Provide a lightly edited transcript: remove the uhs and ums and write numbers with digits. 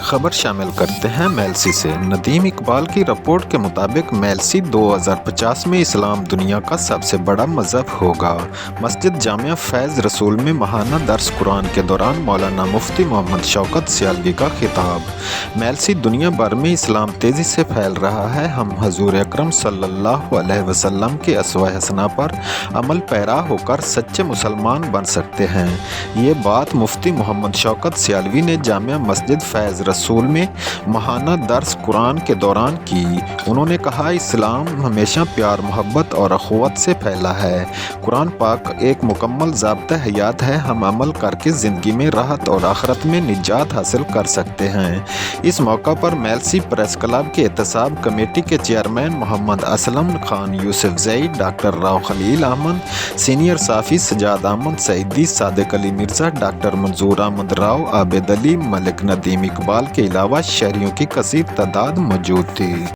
खबर शामिल करते हैं मेलसी से। नदीम इकबाल की रिपोर्ट के मुताबिक मेलसी 2050 में इस्लाम दुनिया का सबसे बड़ा मज़हब होगा। मस्जिद जामिया फैज़ रसूल में माहाना दर्स कुरान के दौरान मौलाना मुफ्ती मोहम्मद शौकत सियालवी का खिताब। मेलसी, दुनिया भर में इस्लाम तेज़ी से फैल रहा है। हम हजूर अकरम सल्लल्लाहु अलैहि वसल्लम के अस्वा हसना पर अमल पैरा होकर सच्चे मुसलमान बन सकते हैं। ये बात मुफ्ती मोहम्मद शौकत सियालवी ने जामिया मस्जिद फैज़ रसूल में माहाना दर्स कुरान के दौरान की। उन्होंने कहा, इस्लाम हमेशा प्यार, मोहब्बत और अखुवत से फैला है। कुरान पाक एक मुकम्मल ज़ाब्ता हयात है। हम अमल करके ज़िंदगी में राहत और आखिरत में निजात हासिल कर सकते हैं। इस मौका पर मेलसी प्रेस क्लब के एहतसाब कमेटी के chairman Mohammad Aslam Khan Yousafzai, doctor Rao Khalil Ahmad, senior साफ़ी सजाद अहमद सईदी, सादिक अली मिर्ज़ा, डॉक्टर मंजूर अहमद राव, आबिद अली, मलिक, नदीम इकबाल के अलावा शहरियों की कसीर तादाद मौजूद थी।